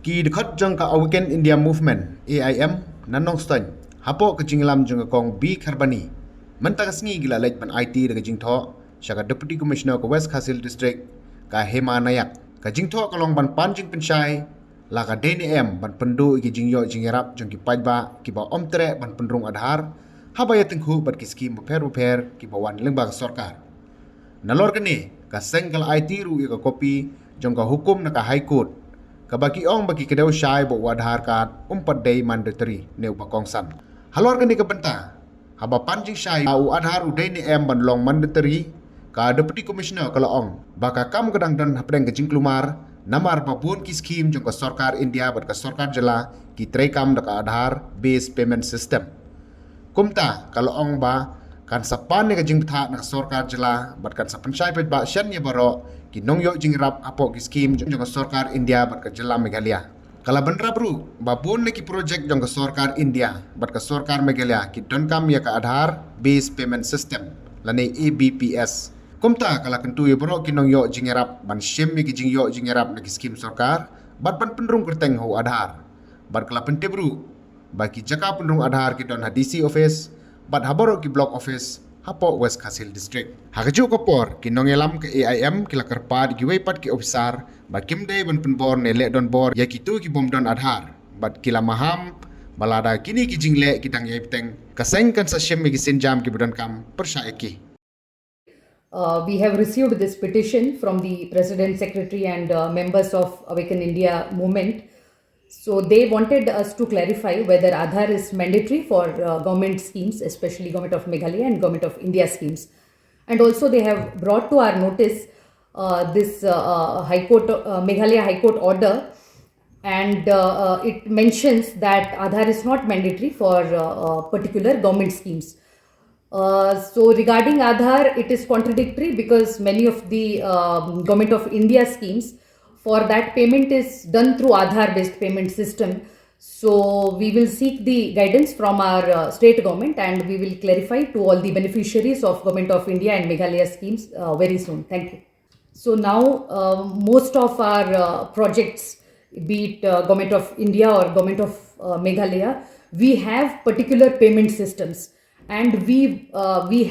Ki dekat jang ka Awaken India Movement AIM nanong stan hapo ke jinglam jang kong B Kharbani mentang sengi gila lej ban IT de Jingbthah syaga Deputy Commissioner ke West Khasil District ka Hema Nayak ka Jingbthah kalong ban pan Jingpynshai la ka DNM ban pendu ki jingyo jingerap jang ki pajba ki ba omtre ban pendrung Aadhaar habaya tengku bat ki skim beper ki bawan lembag Sorkar nalor kene ka sengkal IT ru ka kopi jang ka hukum na ka High Court kabaki ong bagi kedau syai bo Aadhaar card day mandatory neu bakongsan halor kani ka benta haba panjing syai au Aadhaar udai ni ban long mandatory ka Deputy Commissioner kala ong baka kam kadang dan hapdeng kejing klumar namar babun ki skim jong ka Sorkar India bat ka Sorkar jela ki trekam da ka Aadhaar based payment system kumta kala ong ba kan sapan ni ka Jingbthah na Sorkar jela bat kan sapan syai pet ba syan ni baro ki nongyo jingrap apo ki skim jong ka Sorkar India bat ka jela Meghalaya kala benra bru babun ki project jong ka Sorkar India bat ka Sorkar Meghalaya ki donkam ya ka Aadhaar based payment system lane ABPS kumta kala kentu ye bro ki nongyo jingrap ban shem ki jingyo jingrap na ki skim Sorkar bat ban penrung kerteng ho Aadhaar bat kala pente bru baki jaka penrung Aadhaar ki don DC office bat haboro ki block office hapo West Khasil District. Hakaju kopor ki nongelam ke AIM ki lakar pad ki weipat ki officer bat kimde ban penbor ne le don bor ya ki tu ki bom don Aadhaar bat kila maham balada kini ki jingle ki tang yepteng kaseng kan sa shem ki senjam ki budan kam persya eki. We have received this petition from the President, Secretary and members of Awaken India movement. So they wanted us to clarify whether Aadhaar is mandatory for government schemes, especially Government of Meghalaya and Government of India schemes. And also they have brought to our notice this High Court, Meghalaya High Court order, and it mentions that Aadhaar is not mandatory for particular government schemes. So regarding Aadhaar, it is contradictory because many of the Government of India schemes, for that payment is done through Aadhaar based payment system. So we will seek the guidance from our state government and we will clarify to all the beneficiaries of Government of India and Meghalaya schemes very soon. Thank you. So now most of our projects, be it Government of India or Government of Meghalaya, we have particular payment systems, and we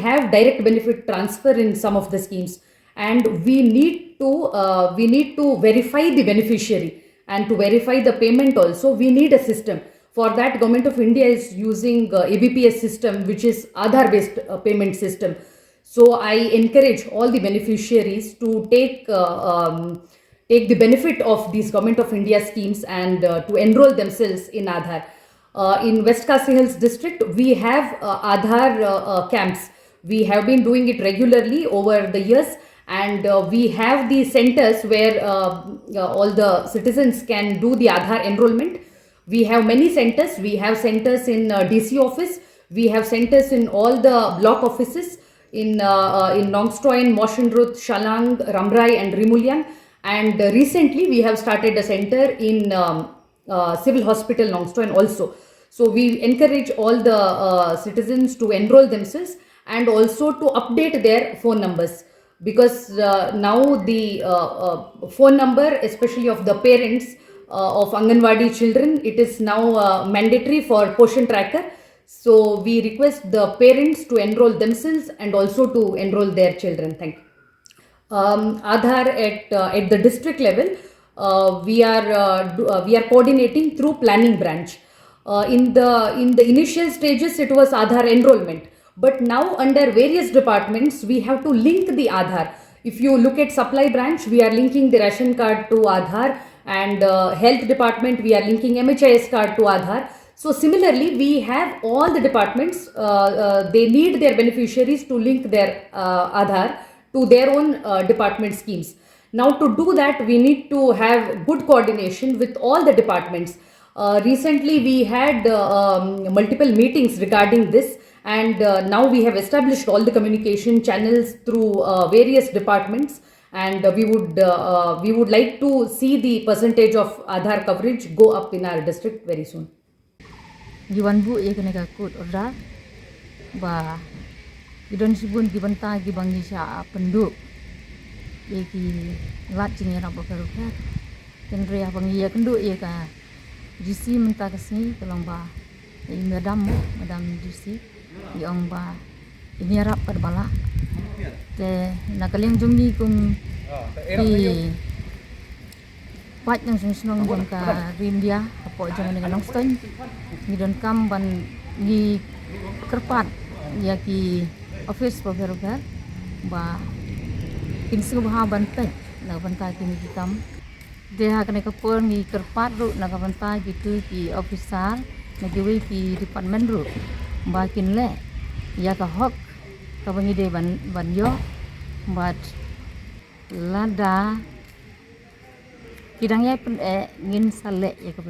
have direct benefit transfer in some of the schemes, and we need to verify the beneficiary, and to verify the payment also we need a system. For that, Government of India is using ABPS system, which is Aadhaar based payment system. So I encourage all the beneficiaries to take the benefit of these Government of India schemes and to enroll themselves in Aadhaar. In West Khasil Hills district, we have Aadhaar camps. We have been doing it regularly over the years, and we have the centers where all the citizens can do the Aadhaar enrollment. We have many centers. We have centers in DC office. We have centers in all the block offices in Nongstoin, Moshenruth, Shalang, Ramrai and Rimulian. And recently we have started a center in Civil Hospital Nongstoin also. So we encourage all the citizens to enroll themselves and also to update their phone numbers, because now the phone number, especially of the parents of Anganwadi children, it is now mandatory for Poshan Tracker. So we request the parents to enroll themselves and also to enroll their children. Thank you. Aadhaar at the district level, we are coordinating through planning branch. In the initial stages, it was Aadhaar enrollment, but now under various departments we have to link the Aadhaar. If you look at supply branch, we are linking the ration card to Aadhaar, and health department we are linking MHIS card to Aadhaar. So similarly, we have all the departments, they need their beneficiaries to link their Aadhaar to their own department schemes. Now to do that, we need to have good coordination with all the departments. Recently we had multiple meetings regarding this, and now we have established all the communication channels through various departments, and we would like to see the percentage of Aadhaar coverage go up in our district very soon. Giwan bu ya kena kakut ora ba gidon sibun gibanta gibangi sa penduk yaki lat cingi ra bakar Kendri abang iya kendu iya ka GC minta kesini tolong ba ini madam GC yang ba ini harap pada bala te nakaleng jungi kum di pat yang senang jong ka rindia apo jangan dengan nongstone ni don kam ban ni kerpat ya ki office proper ba kinsu bah bantai na bantai kini kam dia kena kapur ni kerpat ru na bantai gitu ki officer na giwe ki department ru ba kinle ya ka hok ka bangi de ban yo but lada kidangnya pun ngin sale ya ka